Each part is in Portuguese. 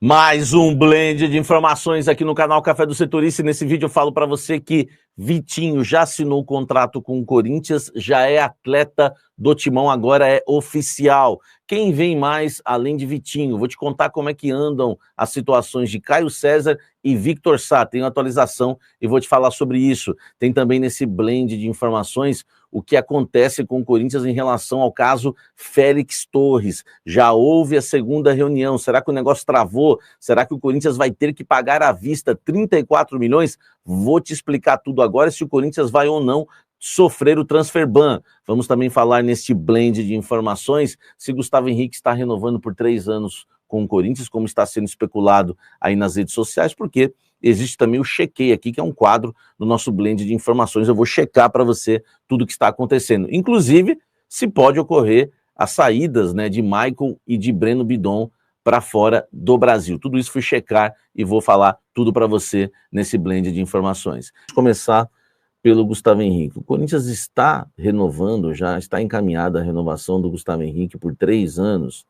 Mais um blend de informações aqui no canal Café do Setorista. E nesse vídeo eu falo para você que Vitinho já assinou o contrato com o Corinthians, já é atleta do Timão, agora é oficial. Quem vem mais além de Vitinho? Vou te contar como é que andam as situações de Caio César e Victor Sá. Tem atualização e vou te falar sobre isso. Tem também nesse blend de informações o que acontece com o Corinthians em relação ao caso Félix Torres. Já houve a segunda reunião. Será que o negócio travou? Será que o Corinthians vai ter que pagar à vista 34 milhões? Vou te explicar tudo agora, se o Corinthians vai ou não sofrer o transfer ban. Vamos também falar neste blend de informações se Gustavo Henrique está renovando por 3 anos com o Corinthians, como está sendo especulado aí nas redes sociais, porque existe também o Chequei aqui, que é um quadro do nosso blend de informações. Eu vou checar para você tudo o que está acontecendo. Inclusive, se pode ocorrer as saídas, né, de Michael e de Breno Bidon para fora do Brasil. Tudo isso fui checar e vou falar tudo para você nesse blend de informações. Vamos começar pelo Gustavo Henrique. O Corinthians está renovando, já está encaminhada a renovação do Gustavo Henrique por 3 anos.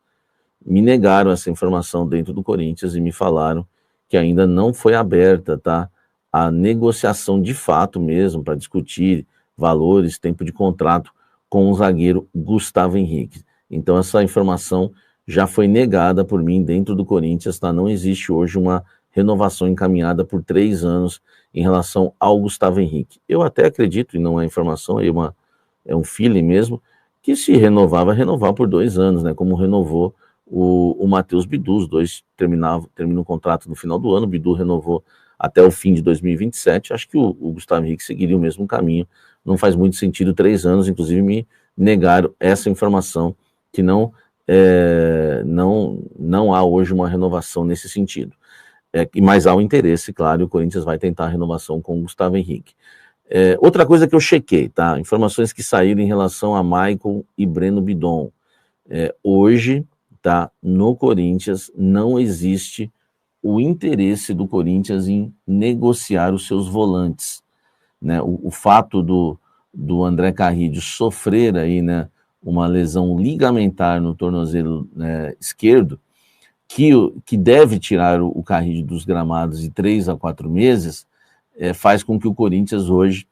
Me negaram essa informação dentro do Corinthians e me falaram que ainda não foi aberta, tá, a negociação de fato mesmo para discutir valores, tempo de contrato com o zagueiro Gustavo Henrique. Então essa informação já foi negada por mim dentro do Corinthians, tá? Não existe hoje uma renovação encaminhada por 3 anos em relação ao Gustavo Henrique. Eu até acredito, e não é informação, é um feeling mesmo, que se renovar, vai renovar por 2 anos, né? Como renovou o Matheus Bidu. Os dois terminam o contrato no final do ano. O Bidu renovou até o fim de 2027. Acho que o Gustavo Henrique seguiria o mesmo caminho. Não faz muito sentido 3 anos, inclusive me negaram essa informação, que não há hoje uma renovação nesse sentido. Mas há o interesse, claro, e o Corinthians vai tentar a renovação com o Gustavo Henrique. Outra coisa que eu chequei, tá? Informações que saíram em relação a Michael e Breno Bidon. Hoje, tá, no Corinthians não existe o interesse do Corinthians em negociar os seus volantes, né? O fato do André Carrillo sofrer aí, né, uma lesão ligamentar no tornozelo, né, esquerdo, que deve tirar o Carrillo dos gramados de 3 a 4 meses, faz com que o Corinthians hoje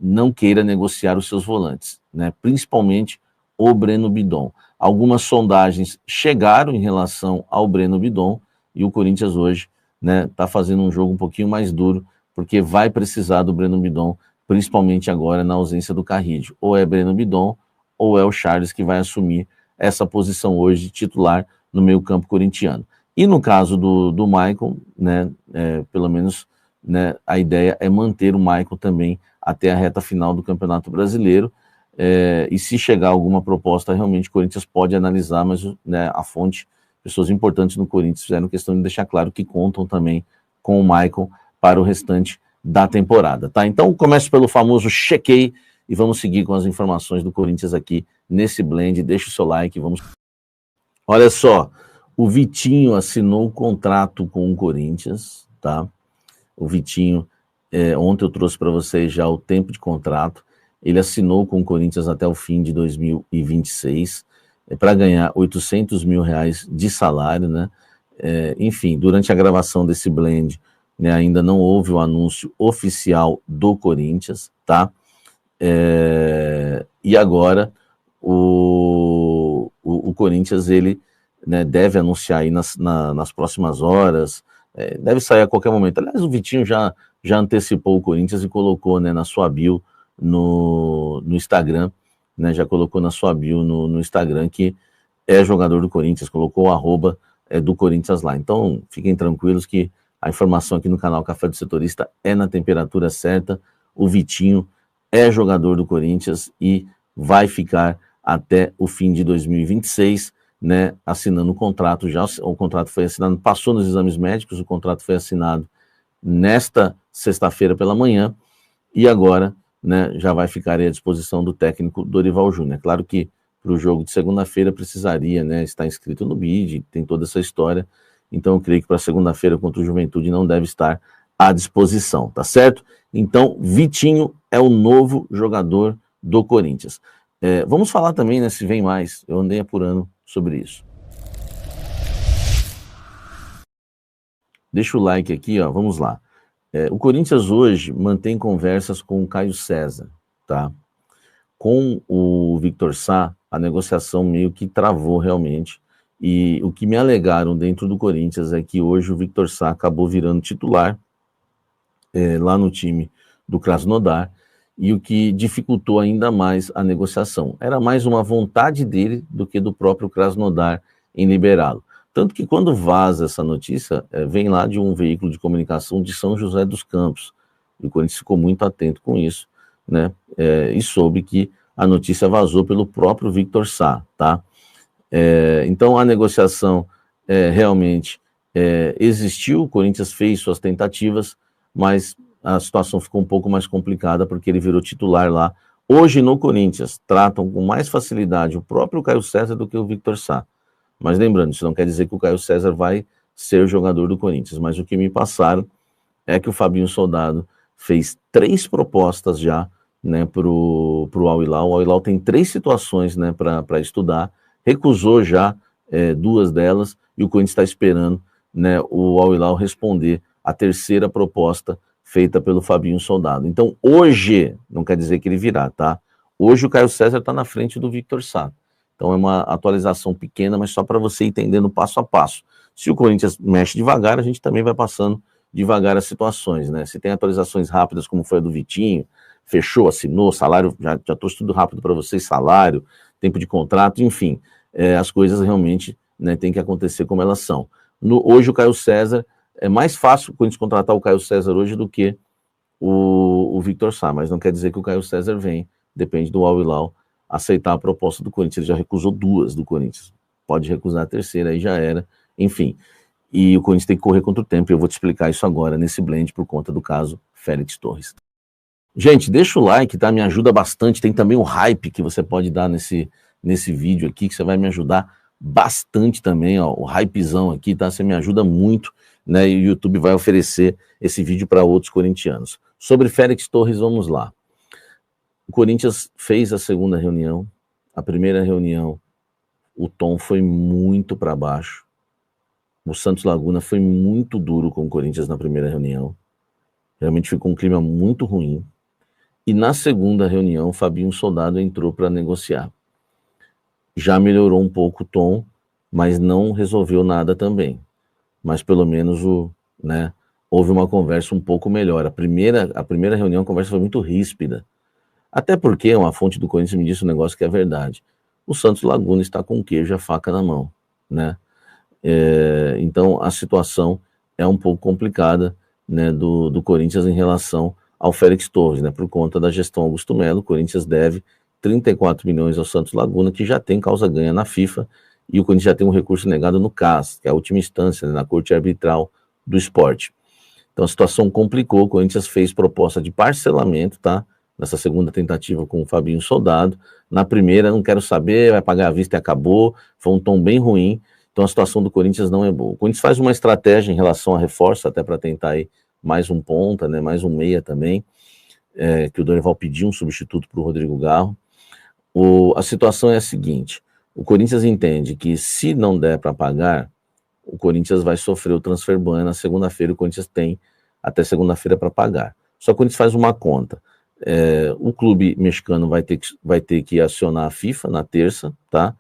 não queira negociar os seus volantes, né, principalmente o Breno Bidon. Algumas sondagens chegaram em relação ao Breno Bidon e o Corinthians hoje, né, está fazendo um jogo um pouquinho mais duro, porque vai precisar do Breno Bidon, principalmente agora na ausência do Carrillo. Ou é Breno Bidon ou é o Charles que vai assumir essa posição hoje de titular no meio-campo corintiano. E no caso do Michael, né, pelo menos, né, a ideia é manter o Michael também até a reta final do Campeonato Brasileiro. E se chegar alguma proposta, realmente o Corinthians pode analisar, mas, né, a fonte, pessoas importantes no Corinthians fizeram questão de deixar claro que contam também com o Michael para o restante da temporada, tá? Então começo pelo famoso Chequei e vamos seguir com as informações do Corinthians aqui nesse blend. Deixa o seu like, vamos... Olha só, o Vitinho assinou o contrato com o Corinthians, tá? O Vitinho, ontem eu trouxe para vocês já o tempo de contrato. Ele assinou com o Corinthians até o fim de 2026, para ganhar R$800 mil de salário, né? Enfim, durante a gravação desse blend, né, ainda não houve o anúncio oficial do Corinthians, tá? E agora o Corinthians, ele, né, deve anunciar aí nas próximas horas, deve sair a qualquer momento. Aliás, o Vitinho já antecipou o Corinthians e colocou, né, na sua bio no Instagram, né, já colocou na sua bio no Instagram que é jogador do Corinthians, colocou o arroba do Corinthians lá. Então, fiquem tranquilos que a informação aqui no canal Café do Setorista é na temperatura certa. O Vitinho é jogador do Corinthians e vai ficar até o fim de 2026, né, assinando o contrato. Já o contrato foi assinado, passou nos exames médicos, o contrato foi assinado nesta sexta-feira pela manhã e agora, né, já vai ficar à disposição do técnico Dorival Júnior. É claro que para o jogo de segunda-feira precisaria, né, estar inscrito no BID, tem toda essa história, então eu creio que para segunda-feira contra o Juventude não deve estar à disposição, tá certo? Então, Vitinho é o novo jogador do Corinthians. Vamos falar também, né, se vem mais, eu andei apurando sobre isso. Deixa o like aqui, ó, vamos lá. O Corinthians hoje mantém conversas com o Caio César, tá? Com o Victor Sá, a negociação meio que travou realmente, e o que me alegaram dentro do Corinthians é que hoje o Victor Sá acabou virando titular lá no time do Krasnodar, e o que dificultou ainda mais a negociação. Era mais uma vontade dele do que do próprio Krasnodar em liberá-lo. Tanto que quando vaza essa notícia, vem lá de um veículo de comunicação de São José dos Campos. E o Corinthians ficou muito atento com isso, né? E soube que a notícia vazou pelo próprio Victor Sá, tá? Então a negociação realmente existiu, o Corinthians fez suas tentativas, mas a situação ficou um pouco mais complicada porque ele virou titular lá. Hoje no Corinthians tratam com mais facilidade o próprio Caio César do que o Victor Sá. Mas lembrando, isso não quer dizer que o Caio César vai ser o jogador do Corinthians, mas o que me passaram é que o Fabinho Soldado fez 3 propostas já, né, pro Al Hilal. O Al Hilal tem 3 situações, né, para estudar, recusou já 2 delas, e o Corinthians está esperando, né, o Al Hilal responder a 3ª proposta feita pelo Fabinho Soldado. Então hoje, não quer dizer que ele virá, tá? Hoje o Caio César está na frente do Victor Sá. Então é uma atualização pequena, mas só para você ir entendendo passo a passo. Se o Corinthians mexe devagar, a gente também vai passando devagar as situações, né? Se tem atualizações rápidas, como foi a do Vitinho, fechou, assinou, salário, já trouxe tudo rápido para vocês, salário, tempo de contrato, enfim, as coisas realmente, né, tem que acontecer como elas são. Hoje o Caio César, é mais fácil o Corinthians contratar o Caio César hoje do que o Victor Sá, mas não quer dizer que o Caio César vem, depende do Al Hilal aceitar a proposta do Corinthians. Ele já recusou 2 do Corinthians, pode recusar a 3ª, aí já era, enfim. E o Corinthians tem que correr contra o tempo, e eu vou te explicar isso agora nesse blend por conta do caso Félix Torres. Gente, deixa o like, tá? Me ajuda bastante. Tem também o hype que você pode dar nesse vídeo aqui, que você vai me ajudar bastante também, ó, o hypezão aqui, tá? Você me ajuda muito, né? E o YouTube vai oferecer esse vídeo para outros corintianos. Sobre Félix Torres, vamos lá. O Corinthians fez a 2ª reunião. A primeira reunião, o tom foi muito para baixo. O Santos Laguna foi muito duro com o Corinthians na primeira reunião. Realmente ficou um clima muito ruim. E na 2ª reunião, o Fabinho Soldado entrou para negociar. Já melhorou um pouco o tom, mas não resolveu nada também. Mas pelo menos né, houve uma conversa um pouco melhor. A primeira reunião, a conversa foi muito ríspida. Até porque uma fonte do Corinthians me disse um negócio que é verdade. O Santos Laguna está com o queijo e a faca na mão, né? Então a situação é um pouco complicada, né, do Corinthians em relação ao Félix Torres, né? Por conta da gestão Augusto Melo, o Corinthians deve 34 milhões ao Santos Laguna, que já tem causa ganha na FIFA, e o Corinthians já tem um recurso negado no CAS, que é a última instância, né, na Corte Arbitral do Esporte. Então a situação complicou, o Corinthians fez proposta de parcelamento, tá? Nessa 2ª tentativa com o Fabinho Soldado. Na primeira, não quero saber, vai pagar à vista e acabou. Foi um tom bem ruim. Então a situação do Corinthians não é boa. O Corinthians faz uma estratégia em relação a reforço, até para tentar aí mais um ponta, né, mais um meia também, que o Dorival pediu um substituto para o Rodrigo Garro. A situação é a seguinte: o Corinthians entende que se não der para pagar, o Corinthians vai sofrer o transfer ban. Na segunda-feira o Corinthians tem até segunda-feira para pagar. Só que o Corinthians faz uma conta. O clube mexicano vai ter que acionar a FIFA na terça, tá?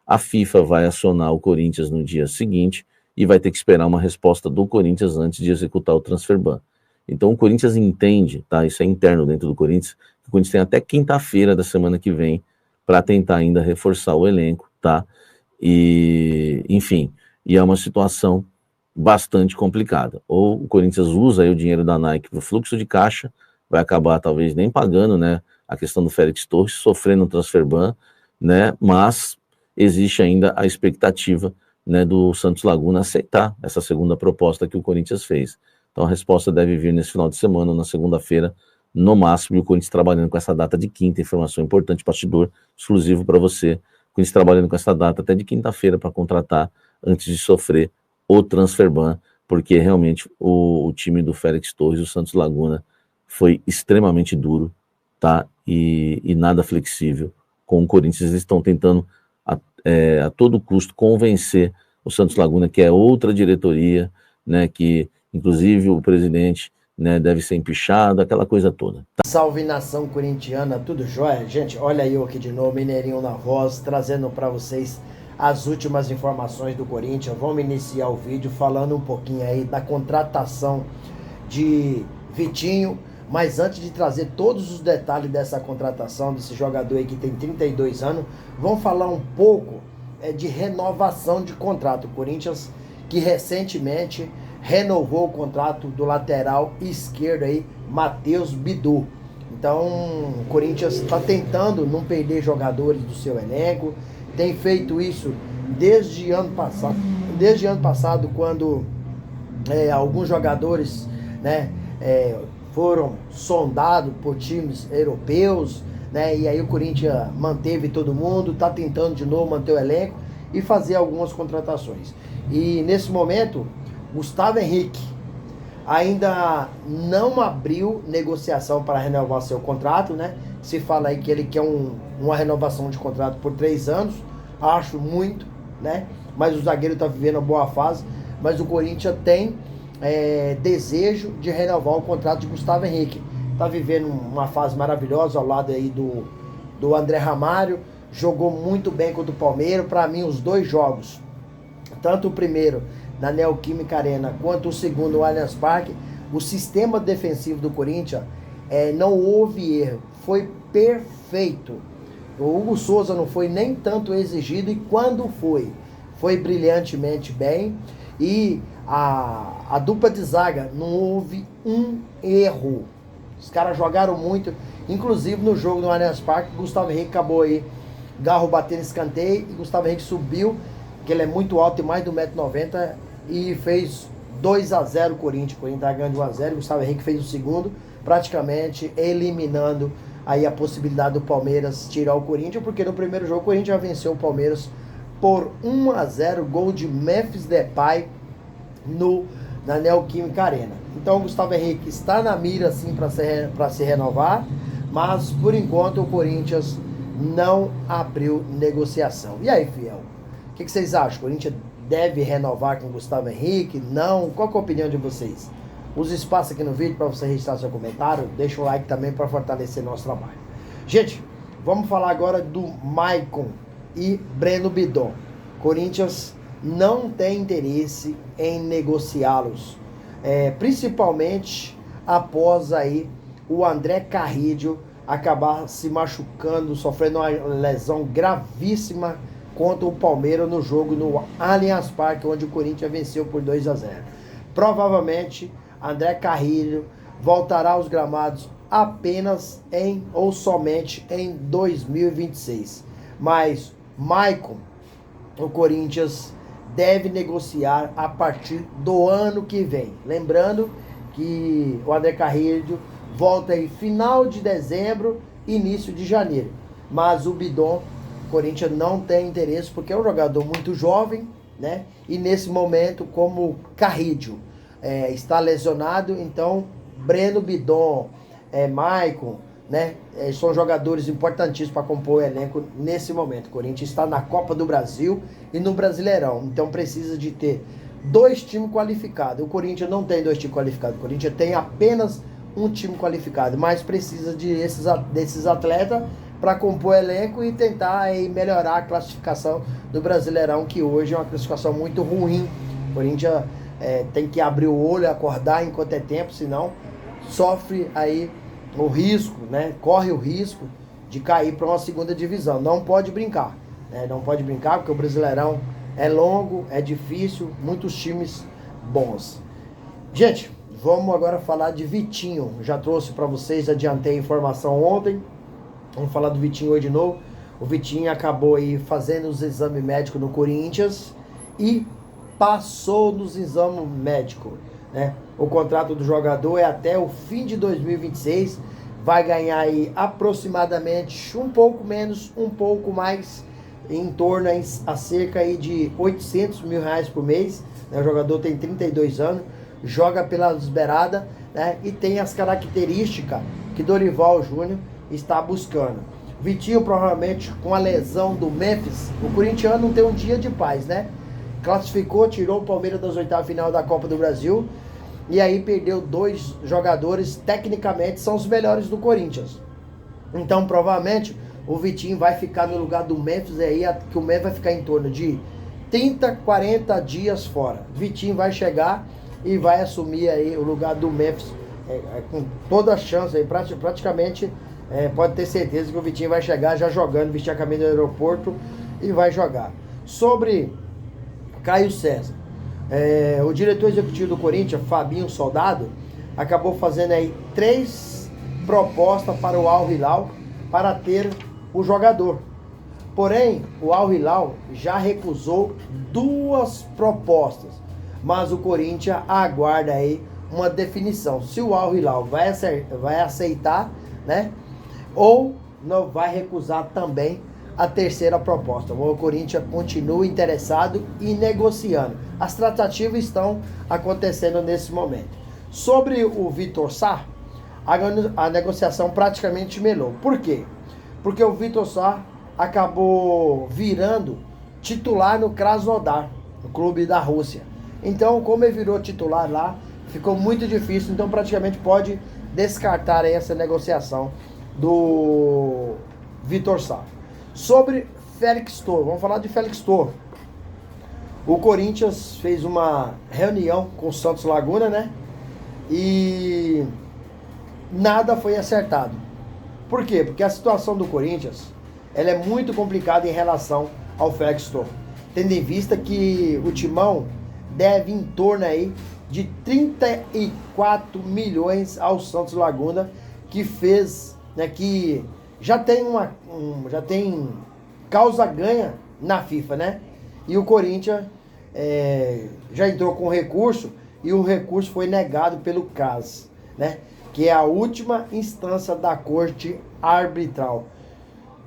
A FIFA vai acionar o Corinthians no dia seguinte e vai ter que esperar uma resposta do Corinthians antes de executar o transfer ban. Então o Corinthians entende, tá? Isso é interno dentro do Corinthians, que o Corinthians tem até quinta-feira da semana que vem para tentar ainda reforçar o elenco, tá? E, enfim, e é uma situação bastante complicada. Ou o Corinthians usa aí o dinheiro da Nike para o fluxo de caixa, vai acabar talvez nem pagando, né, a questão do Félix Torres, sofrendo um transfer ban, né, mas existe ainda a expectativa, né, do Santos Laguna aceitar essa 2ª proposta que o Corinthians fez. Então a resposta deve vir nesse final de semana, ou na segunda-feira, no máximo, e o Corinthians trabalhando com essa data de quinta. Informação importante, bastidor exclusivo para você. O Corinthians trabalhando com essa data até de quinta-feira para contratar antes de sofrer o transfer ban, porque realmente o time do Félix Torres, o Santos Laguna, foi extremamente duro, tá? E nada flexível com o Corinthians. Eles estão tentando a todo custo convencer o Santos Laguna, que é outra diretoria, né, que inclusive o presidente, né, deve ser empichado, aquela coisa toda. Salve nação corintiana, tudo jóia? Gente, olha eu aqui de novo, Mineirinho na voz, trazendo para vocês as últimas informações do Corinthians. Vamos iniciar o vídeo falando um pouquinho aí da contratação de Vitinho, mas antes de trazer todos os detalhes dessa contratação, desse jogador aí que tem 32 anos, vamos falar um pouco de renovação de contrato. O Corinthians que recentemente renovou o contrato do lateral esquerdo aí, Matheus Bidu. Então, o Corinthians está tentando não perder jogadores do seu elenco, tem feito isso desde ano passado, quando alguns jogadores, né, foram sondados por times europeus, né, e aí o Corinthians manteve todo mundo, está tentando de novo manter o elenco e fazer algumas contratações. E nesse momento, Gustavo Henrique ainda não abriu negociação para renovar seu contrato, né? Se fala aí que ele quer uma renovação de contrato por 3 anos, acho muito, né? Mas o zagueiro está vivendo uma boa fase, mas o Corinthians tem desejo de renovar o contrato de Gustavo Henrique. Está vivendo uma fase maravilhosa ao lado aí do André Ramalho, jogou muito bem contra o Palmeiras. Para mim, os 2 jogos, tanto o primeiro na Neoquímica Arena quanto o segundo no Allianz Parque, o sistema defensivo do Corinthians não houve erro, foi perfeito. O Hugo Souza não foi nem tanto exigido, e quando foi brilhantemente bem. E a dupla de zaga não houve um erro. Os caras jogaram muito, inclusive no jogo no Allianz Parque, Gustavo Henrique acabou aí, Garro batendo escanteio, e Gustavo Henrique subiu, que ele é muito alto, tem mais de 1,90 m, e fez 2-0 o Corinthians. O Corinthians tá ganhando de 1-0, Gustavo Henrique fez o segundo, praticamente eliminando aí a possibilidade do Palmeiras tirar o Corinthians, porque no primeiro jogo o Corinthians já venceu o Palmeiras por 1-0, gol de Memphis Depay na Neoquímica Arena. Então o Gustavo Henrique está na mira assim para se renovar, mas por enquanto o Corinthians não abriu negociação. E aí, fiel? O que vocês acham? O Corinthians deve renovar com o Gustavo Henrique? Não? Qual é a opinião de vocês? Use espaço aqui no vídeo para você registrar seu comentário. Deixa o like também para fortalecer nosso trabalho. Gente, vamos falar agora do Maicon e Breno Bidon. Corinthians não tem interesse em negociá-los, principalmente após aí o André Carrillo acabar se machucando, sofrendo uma lesão gravíssima contra o Palmeiras no jogo no Allianz Parque, onde o Corinthians venceu por 2-0. Provavelmente André Carrillo voltará aos gramados apenas ou somente em 2026. Mas Maicon, o Corinthians deve negociar a partir do ano que vem. Lembrando que o André Carrillo volta em final de dezembro, início de janeiro. Mas o Bidon, o Corinthians não tem interesse, porque é um jogador muito jovem, né? E nesse momento, como Carrillo está lesionado, então Breno Bidon, Maicon, né? São jogadores importantíssimos para compor o elenco nesse momento. O Corinthians está na Copa do Brasil e no Brasileirão, então precisa de ter 2 times qualificados. O Corinthians não tem 2 times qualificados, o Corinthians tem apenas um time qualificado, mas precisa desses atletas para compor o elenco e tentar melhorar a classificação do Brasileirão, que hoje é uma classificação muito ruim. O Corinthians tem que abrir o olho, acordar enquanto é tempo, senão sofre aí o risco, né? Corre o risco de cair para uma segunda divisão. Não pode brincar, né? Não pode brincar, porque o Brasileirão é longo, é difícil, muitos times bons. Gente, vamos agora falar de Vitinho. Já trouxe para vocês, adiantei a informação ontem. Vamos falar do Vitinho hoje de novo. O Vitinho acabou aí fazendo os exames médicos no Corinthians e passou nos exames médicos, né? O contrato do jogador é até o fim de 2026. Vai ganhar aí aproximadamente um pouco menos, um pouco mais, em torno a cerca aí de R$800 mil por mês, né? O jogador tem 32 anos, joga pela beirada, né? E tem as características que Dorival Júnior está buscando. Vitinho, provavelmente com a lesão do Memphis, o corintiano não tem um dia de paz, né? Classificou, tirou o Palmeiras das oitavas final da Copa do Brasil e aí perdeu 2 jogadores, tecnicamente são os melhores do Corinthians. Então provavelmente o Vitinho vai ficar no lugar do Memphis, aí que o Memphis vai ficar em torno de 30, 40 dias fora. Vitinho vai chegar e vai assumir aí o lugar do Memphis, com toda a chance aí, praticamente pode ter certeza que o Vitinho vai chegar já jogando, vestir a camisa do aeroporto e vai jogar. Sobre Caio César, o diretor executivo do Corinthians, Fabinho Soldado, acabou fazendo aí 3 propostas para o Al Hilal para ter o jogador. Porém, o Al Hilal já recusou 2 propostas, mas o Corinthians aguarda aí uma definição se o Al Hilal vai aceitar, né? Ou não vai recusar também a 3ª proposta. O Corinthians continua interessado e negociando. As tratativas estão acontecendo nesse momento. Sobre o Vitor Sá, a negociação praticamente melou. Por quê? Porque o Vitor Sá acabou virando titular no Krasnodar, no clube da Rússia. Então, como ele virou titular lá, ficou muito difícil. Então, praticamente pode descartar aí essa negociação do Vitor Sá. Sobre Félix Torres, vamos falar de Félix Torres. O Corinthians fez uma reunião com o Santos Laguna, né? E nada foi acertado. Por quê? Porque a situação do Corinthians, ela é muito complicada em relação ao Félix Torres. Tendo em vista que o Timão deve em torno aí de 34 milhões ao Santos Laguna, que fez, né, que já tem já tem causa ganha na FIFA, né? E o Corinthians já entrou com recurso e o recurso foi negado pelo CAS, né? Que é a última instância da corte arbitral.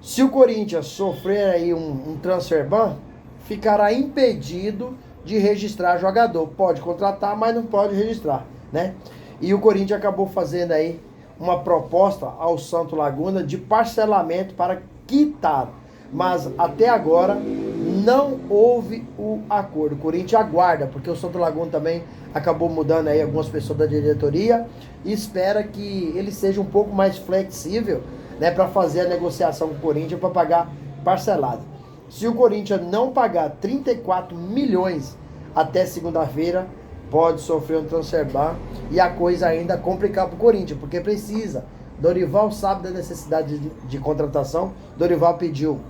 Se o Corinthians sofrer aí um transfer ban, ficará impedido de registrar jogador. Pode contratar, mas não pode registrar, né? E o Corinthians acabou fazendo aí uma proposta ao Santos Laguna de parcelamento para quitar. Mas até agora não houve o acordo. O Corinthians aguarda, porque o Santos Laguna também acabou mudando aí algumas pessoas da diretoria e espera que ele seja um pouco mais flexível, né, para fazer a negociação com o Corinthians para pagar parcelado. Se o Corinthians não pagar 34 milhões até segunda-feira, pode sofrer um transfer ban e a coisa ainda complicar para o Corinthians, porque precisa. Dorival sabe da necessidade de contratação. Dorival pediu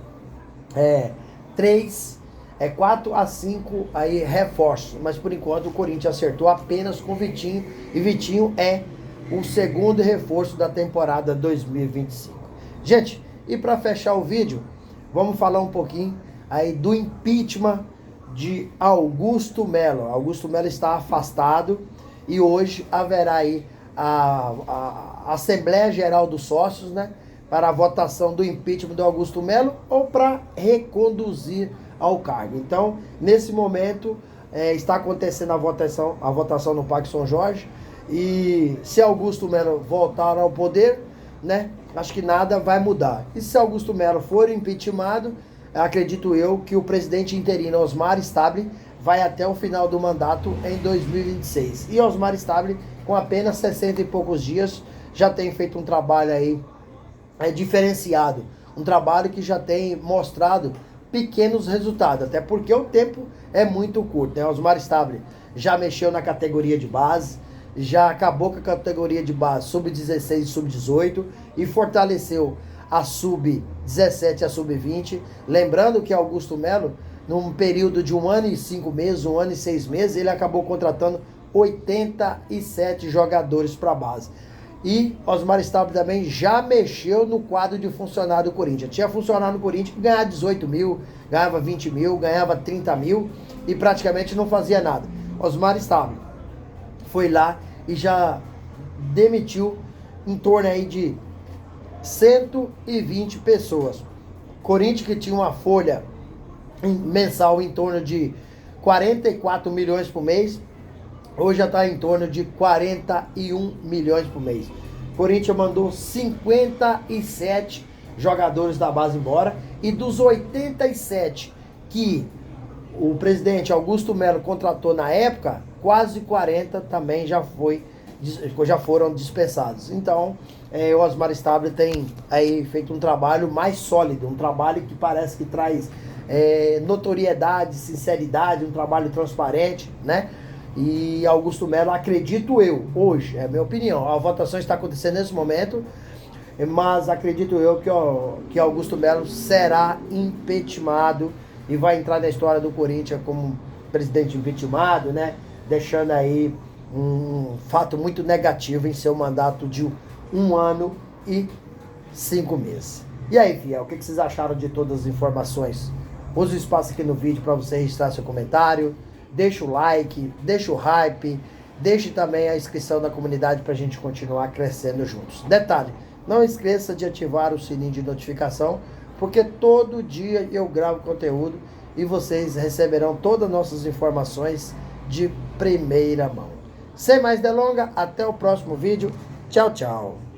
4 a 5 aí reforços, mas por enquanto o Corinthians acertou apenas com o Vitinho, e Vitinho é o segundo reforço da temporada 2025. Gente, e para fechar o vídeo, vamos falar um pouquinho aí do impeachment de Augusto Melo. Augusto Melo está afastado e hoje haverá aí a Assembleia Geral dos Sócios, né, para a votação do impeachment do Augusto Melo ou para reconduzir ao cargo. Então, nesse momento, está acontecendo a votação no Parque São Jorge, e se Augusto Melo voltar ao poder, né, acho que nada vai mudar. E se Augusto Melo for impeachmentado, acredito eu que o presidente interino Osmar Stabile vai até o final do mandato em 2026. E Osmar Stabile, com apenas 60 e poucos dias, já tem feito um trabalho aí diferenciado. Um trabalho que já tem mostrado pequenos resultados, até porque o tempo é muito curto, né? Osmar Stabile já mexeu na categoria de base, já acabou com a categoria de base sub-16 e sub-18 e fortaleceu a sub-17 e a sub-20. Lembrando que Augusto Melo, num período de 1 ano e 5 meses, 1 ano e 6 meses, ele acabou contratando 87 jogadores para a base. E Osmar Stabile também já mexeu no quadro de funcionário do Corinthians. Tinha funcionário no Corinthians que ganhava 18 mil, ganhava 20 mil, ganhava 30 mil e praticamente não fazia nada. Osmar Stabile foi lá e já demitiu em torno aí de 120 pessoas. Corinthians, que tinha uma folha mensal em torno de 44 milhões por mês, hoje já está em torno de 41 milhões por mês. Corinthians mandou 57 jogadores da base embora, e dos 87 que o presidente Augusto Melo contratou na época, quase 40 também já foram dispensados. Então, o Osmar Stable tem aí feito um trabalho mais sólido, um trabalho que parece que traz notoriedade, sinceridade, um trabalho transparente, né? E Augusto Melo, acredito eu, hoje, é a minha opinião, a votação está acontecendo nesse momento, mas acredito eu que Augusto Melo será impeachmentado e vai entrar na história do Corinthians como presidente impeachmentado, né? Deixando aí um fato muito negativo em seu mandato de 1 ano e 5 meses. E aí, fiel, o que vocês acharam de todas as informações? Use o espaço aqui no vídeo para você registrar seu comentário, deixa o like, deixa o hype, deixe também a inscrição na comunidade para a gente continuar crescendo juntos. Detalhe, não esqueça de ativar o sininho de notificação, porque todo dia eu gravo conteúdo e vocês receberão todas as nossas informações de primeira mão. Sem mais delongas, até o próximo vídeo. Tchau, tchau.